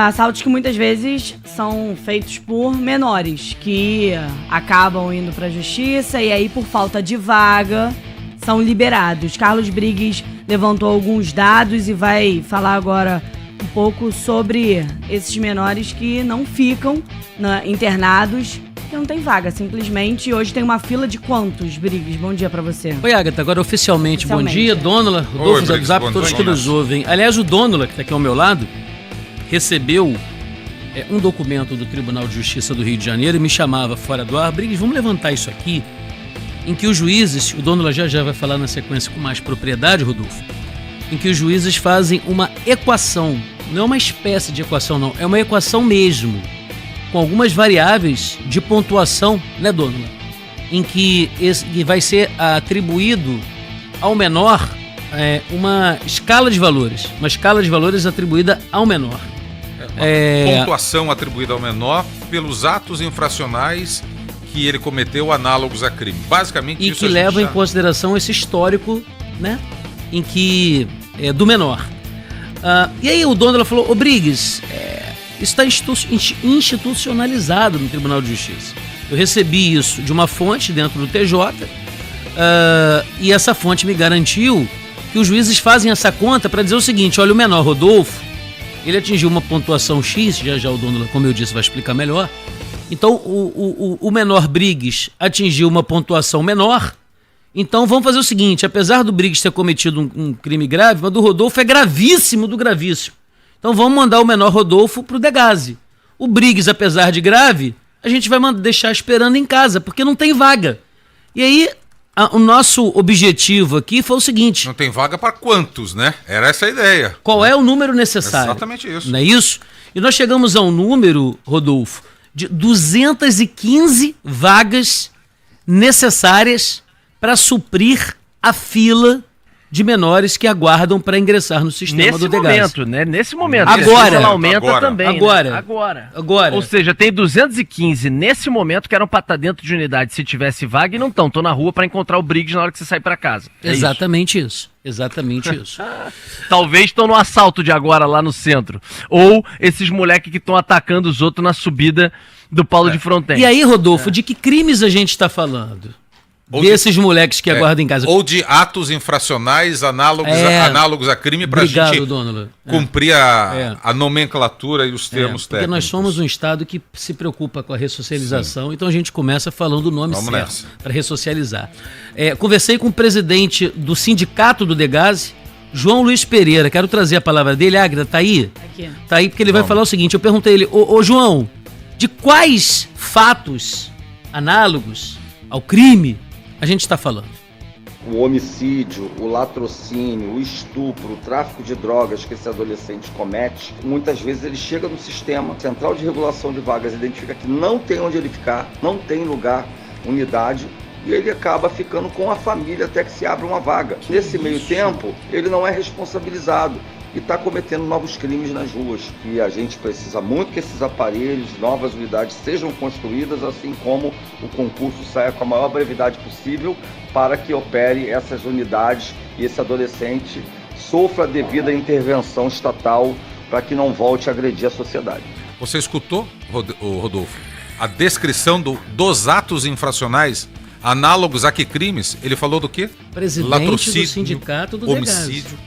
Assaltos que muitas vezes são feitos por menores, que acabam indo pra justiça e aí, por falta de vaga, são liberados. Carlos Briggs levantou alguns dados e vai falar agora um pouco sobre esses menores que não ficam internados, que não tem vaga, simplesmente. Hoje tem uma fila de quantos, Briggs? Bom dia pra você. Oi, Agatha, agora oficialmente. Bom dia, Dônula, Rodolfo, Zé Zap, todos que nos ouvem. Aliás, o Dônula, que tá aqui ao meu lado, recebeu um documento do Tribunal de Justiça do Rio de Janeiro e me chamava fora do ar. Briggs, vamos levantar isso aqui, em que os juízes, o Dônula já vai falar na sequência com mais propriedade, Rodolfo, em que os juízes fazem uma equação, não é uma espécie de equação não, é uma equação mesmo, com algumas variáveis de pontuação, né, Dônula? Em que vai ser atribuído ao menor uma escala de valores atribuída ao menor. Pontuação atribuída ao menor pelos atos infracionais que ele cometeu análogos a crime. Basicamente e isso. Que leva em consideração esse histórico, né? Em que do menor. E aí o Dônula falou, Briggs, isso está institucionalizado no Tribunal de Justiça. Eu recebi isso de uma fonte dentro do TJ e essa fonte me garantiu que os juízes fazem essa conta para dizer o seguinte, olha, o menor Rodolfo, ele atingiu uma pontuação X, já o Dônula, como eu disse, vai explicar melhor. Então o menor Briggs atingiu uma pontuação menor. Então vamos fazer o seguinte, apesar do Briggs ter cometido um crime grave, mas do Rodolfo é gravíssimo do gravíssimo. Então vamos mandar o menor Rodolfo pro Degase. O Briggs, apesar de grave, a gente vai deixar esperando em casa, porque não tem vaga. E aí o nosso objetivo aqui foi o seguinte... Não tem vaga para quantos, né? Era essa a ideia. Qual é o número necessário? Exatamente isso. Não é isso? E nós chegamos a um número, Rodolfo, de 215 vagas necessárias para suprir a fila de menores que aguardam para ingressar no sistema do Degase. Nesse momento. Agora. Ela aumenta também. Agora. Ou seja, tem 215 nesse momento que eram para estar dentro de unidade se tivesse vaga e não estão. Estão na rua para encontrar o Briggs na hora que você sair para casa. Exatamente isso. Talvez estão no assalto de agora lá no centro. Ou esses moleques que estão atacando os outros na subida do Paulo de Fronten. E aí, Rodolfo, de que crimes a gente está falando? Desses moleques que aguardam em casa. Ou de atos infracionais análogos a crime para a gente cumprir a nomenclatura e os termos técnicos. Porque nós somos um Estado que se preocupa com a ressocialização, então a gente começa falando o nome certo para ressocializar. Conversei com o presidente do sindicato do Degase, João Luiz Pereira, quero trazer a palavra dele. Águida, tá aí? Aqui. Tá aí porque ele vai falar o seguinte, eu perguntei a ele, ô João, de quais fatos análogos ao crime a gente está falando? O homicídio, o latrocínio, o estupro, o tráfico de drogas que esse adolescente comete, muitas vezes ele chega no sistema central de regulação de vagas, identifica que não tem onde ele ficar, não tem lugar, unidade, e ele acaba ficando com a família até que se abra uma vaga. Nesse meio tempo, ele não é responsabilizado e está cometendo novos crimes nas ruas. E a gente precisa muito que esses aparelhos, novas unidades sejam construídas, assim como o concurso saia com a maior brevidade possível para que opere essas unidades e esse adolescente sofra a devida intervenção estatal para que não volte a agredir a sociedade. Você escutou, Rodolfo, a descrição dos atos infracionais análogos a que crimes? Ele falou do quê? Presidente do sindicato do homicídio.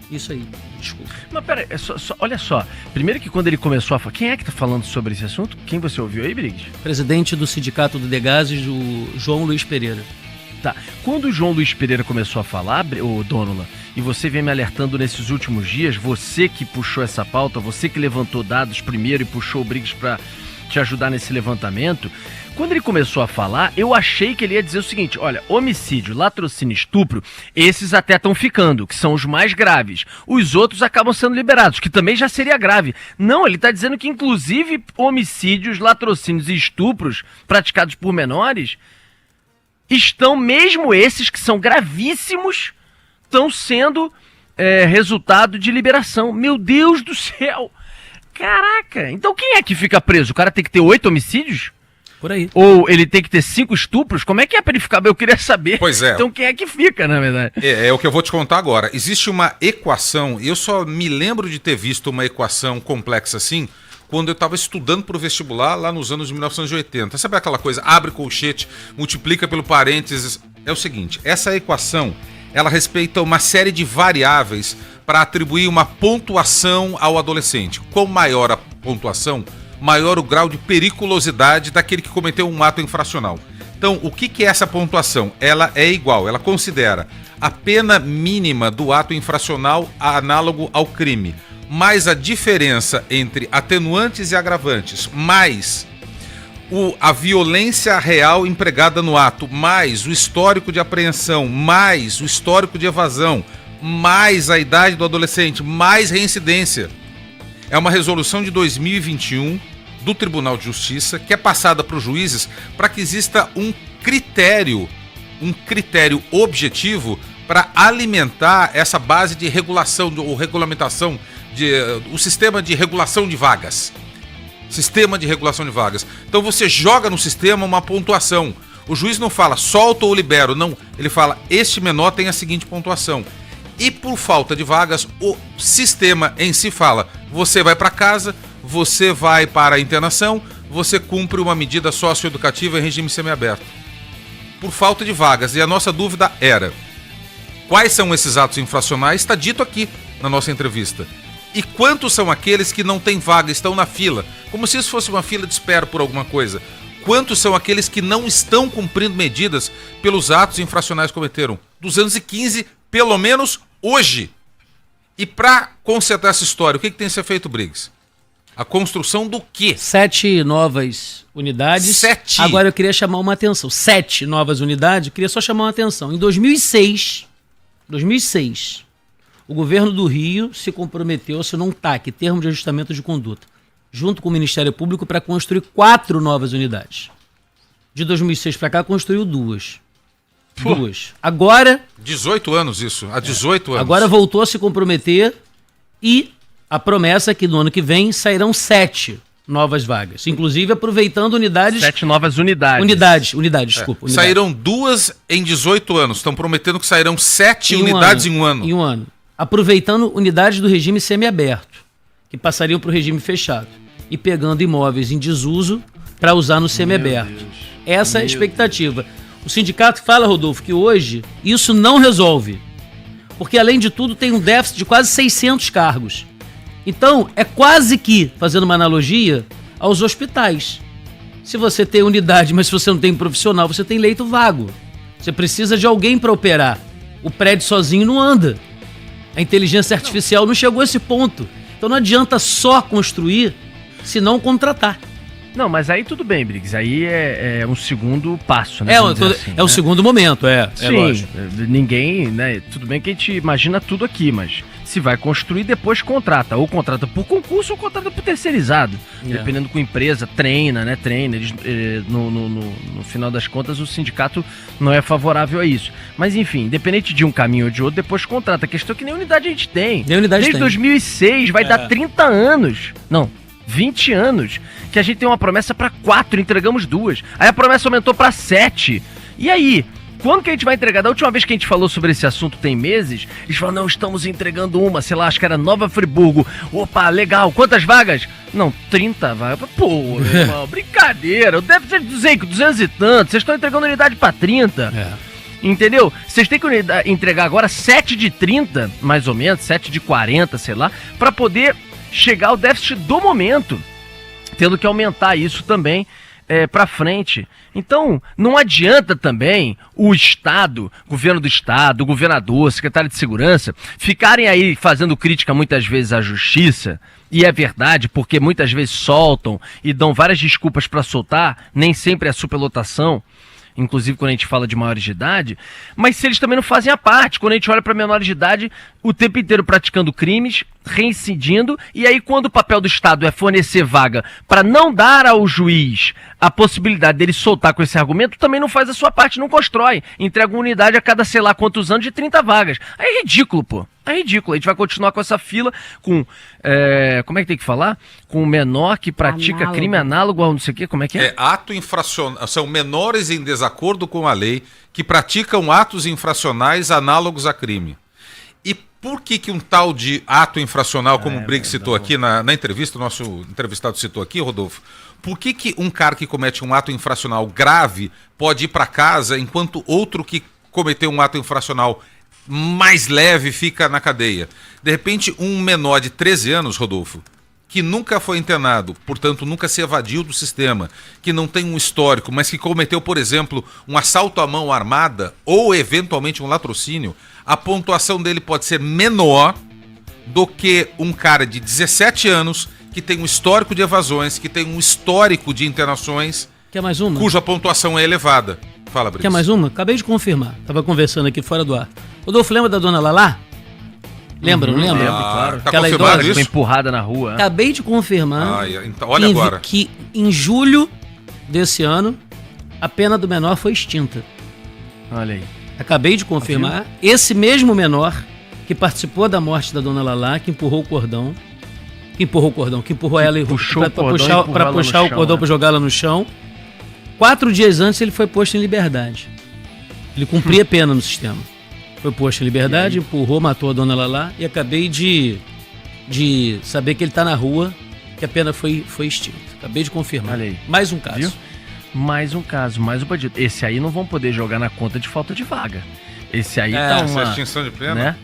Isso aí, desculpa. Mas peraí, olha só. Primeiro que quando ele começou a falar... Quem é que tá falando sobre esse assunto? Quem você ouviu aí, Briggs? Presidente do sindicato do Degase, o João Luiz Pereira. Tá. Quando o João Luiz Pereira começou a falar, o Dônula, e você vem me alertando nesses últimos dias, você que puxou essa pauta, você que levantou dados primeiro e puxou o Briggs para te ajudar nesse levantamento... Quando ele começou a falar, eu achei que ele ia dizer o seguinte, olha, homicídio, latrocínio, estupro, esses até estão ficando, que são os mais graves. Os outros acabam sendo liberados, que também já seria grave. Não, ele está dizendo que inclusive homicídios, latrocínios e estupros praticados por menores estão, mesmo esses que são gravíssimos, estão sendo resultado de liberação. Meu Deus do céu! Caraca! Então quem é que fica preso? O cara tem que ter 8 homicídios? Por aí. Ou ele tem que ter 5 estupros? Como é que é pra ele ficar? Eu queria saber. Pois é. Então quem é que fica, na verdade? É o que eu vou te contar agora. Existe uma equação, eu só me lembro de ter visto uma equação complexa assim, quando eu estava estudando para o vestibular lá nos anos de 1980. Sabe aquela coisa, abre colchete, multiplica pelo parênteses. É o seguinte, essa equação, ela respeita uma série de variáveis para atribuir uma pontuação ao adolescente. Quanto maior a pontuação, maior o grau de periculosidade daquele que cometeu um ato infracional. Então, o que é essa pontuação? Ela é igual, ela considera a pena mínima do ato infracional análogo ao crime, mais a diferença entre atenuantes e agravantes, mais a violência real empregada no ato, mais o histórico de apreensão, mais o histórico de evasão, mais a idade do adolescente, mais reincidência. É uma resolução de 2021 do Tribunal de Justiça que é passada para os juízes para que exista um critério objetivo para alimentar essa base de regulação ou regulamentação, o sistema de regulação de vagas. Sistema de regulação de vagas. Então você joga no sistema uma pontuação. O juiz não fala solto ou libero, não. Ele fala este menor tem a seguinte pontuação. E por falta de vagas, o sistema em si fala: você vai para casa, você vai para a internação, você cumpre uma medida socioeducativa em regime semiaberto. Por falta de vagas. E a nossa dúvida era: quais são esses atos infracionais? Está dito aqui na nossa entrevista. E quantos são aqueles que não têm vaga, estão na fila? Como se isso fosse uma fila de espera por alguma coisa. Quantos são aqueles que não estão cumprindo medidas pelos atos infracionais que cometeram? 215, pelo menos hoje. E para consertar essa história, o que tem que ser feito, Briggs? A construção do quê? 7 novas unidades. 7? Agora eu queria chamar uma atenção. 7 novas unidades, eu queria só chamar uma atenção. Em 2006, o governo do Rio se comprometeu a assinar um TAC, termo de ajustamento de conduta, junto com o Ministério Público para construir 4 novas unidades. De 2006 para cá, construiu 2. Agora... 18 anos isso, há 18 anos. Agora voltou a se comprometer e a promessa é que no ano que vem sairão 7 novas vagas, inclusive aproveitando unidades... 7 novas unidades. Unidades. Saíram 2 em 18 anos, estão prometendo que sairão 7 unidades em um ano. Em um ano. Aproveitando unidades do regime semiaberto, que passariam para o regime fechado, e pegando imóveis em desuso para usar no semiaberto. Essa é a expectativa. O sindicato fala, Rodolfo, que hoje isso não resolve, porque além de tudo tem um déficit de quase 600 cargos. Então é quase que, fazendo uma analogia, aos hospitais. Se você tem unidade, mas se você não tem profissional, você tem leito vago. Você precisa de alguém para operar. O prédio sozinho não anda. A inteligência artificial não chegou a esse ponto. Então não adianta só construir, se não contratar. Não, mas aí tudo bem, Briggs. Aí é um segundo passo, né? É o segundo momento, Sim, lógico. Ninguém, né? Tudo bem que a gente imagina tudo aqui, mas se vai construir, depois contrata. Ou contrata por concurso ou contrata por terceirizado. Dependendo com a empresa, treina, né? Eles, no final das contas, o sindicato não é favorável a isso. Mas enfim, independente de um caminho ou de outro, depois contrata. A questão é que nem unidade a gente tem. Desde 2006, vai dar 30 anos. Não, 20 anos que a gente tem uma promessa para 4, entregamos 2. Aí a promessa aumentou para 7. E aí? Quando que a gente vai entregar? Da última vez que a gente falou sobre esse assunto, tem meses, eles falaram, não, estamos entregando uma, sei lá, acho que era Nova Friburgo. Opa, legal, quantas vagas? Não, 30 vagas. Pô, meu irmão, brincadeira, deve ser 200 e tanto, vocês estão entregando unidade para 30. Entendeu? Vocês têm que entregar agora 7 de 30, mais ou menos, 7 de 40, sei lá, para poder chegar ao déficit do momento, tendo que aumentar isso também para frente. Então, não adianta também o Estado, governo do Estado, o governador, secretário de Segurança, ficarem aí fazendo crítica muitas vezes à justiça, e é verdade, porque muitas vezes soltam e dão várias desculpas para soltar, nem sempre é superlotação, inclusive quando a gente fala de maiores de idade, mas se eles também não fazem a parte, quando a gente olha para menores de idade, o tempo inteiro praticando crimes, reincidindo, e aí quando o papel do Estado é fornecer vaga para não dar ao juiz a possibilidade dele soltar com esse argumento, também não faz a sua parte, não constrói. Entrega uma unidade a cada sei lá quantos anos de 30 vagas. Aí é ridículo, pô. É ridículo. A gente vai continuar com essa fila com, como é que tem que falar? Com o menor que pratica Análogo. crime análogo ao não sei o quê, como é que é? É ato infracional, são menores em desacordo com a lei que praticam atos infracionais análogos a crime. E por que um tal de ato infracional, como o Briggs citou aqui na entrevista, o nosso entrevistado citou aqui, Rodolfo, por que um cara que comete um ato infracional grave pode ir para casa enquanto outro que cometeu um ato infracional mais leve fica na cadeia? De repente, um menor de 13 anos, Rodolfo, que nunca foi internado, portanto nunca se evadiu do sistema, que não tem um histórico, mas que cometeu, por exemplo, um assalto à mão armada ou eventualmente um latrocínio, a pontuação dele pode ser menor do que um cara de 17 anos que tem um histórico de evasões, que tem um histórico de internações, Quer mais uma? cuja pontuação é elevada. Fala, Briggs. Quer mais uma? Acabei de confirmar. Tava conversando aqui fora do ar. Rodolfo, lembra da dona Lalá? Lembra, não lembra? Lembro, claro. Tá Aquela confirmado idosa isso? Foi empurrada na rua. Acabei de confirmar Então, olha agora. que em julho desse ano a pena do menor foi extinta. Olha aí. Acabei de confirmar. Esse mesmo menor que participou da morte da dona Lalá, que empurrou ela e puxou o pra cordão e puxar, empurrou pra ela no puxar o chão, cordão né? pra jogar ela no chão. 4 dias antes ele foi posto em liberdade. Ele cumpria pena no sistema. Foi posto em liberdade, empurrou, matou a dona Lalá e acabei de saber que ele tá na rua, que a pena foi extinta. Acabei de confirmar. Olha aí. Mais um caso. Viu? Mais um caso, mais um bandido. Esse aí não vão poder jogar na conta de falta de vaga. Esse aí tá Essa uma... é extinção de pena? Né?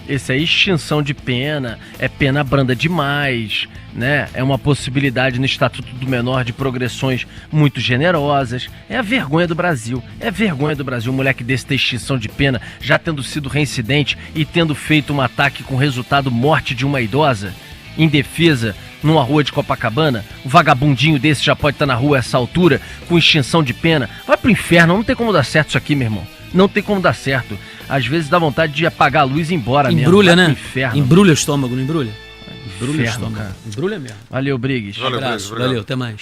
Esse aí, extinção de pena, é pena branda demais, né? É uma possibilidade no Estatuto do Menor de progressões muito generosas. É a vergonha do Brasil. É a vergonha do Brasil. Um moleque desse ter extinção de pena, já tendo sido reincidente e tendo feito um ataque com resultado morte de uma idosa, indefesa, numa rua de Copacabana. Um vagabundinho desse já pode estar na rua a essa altura, com extinção de pena. Vai pro inferno, não tem como dar certo isso aqui, meu irmão. Não tem como dar certo. Às vezes dá vontade de apagar a luz e ir embora Embrulha, mesmo. Vai né? pro inferno. Embrulha o estômago, não embrulha? Embrulha o Inferno, estômago. cara. Embrulha mesmo. Valeu, Briggs. Valeu, Abraço, Briggs, obrigado. valeu, até mais.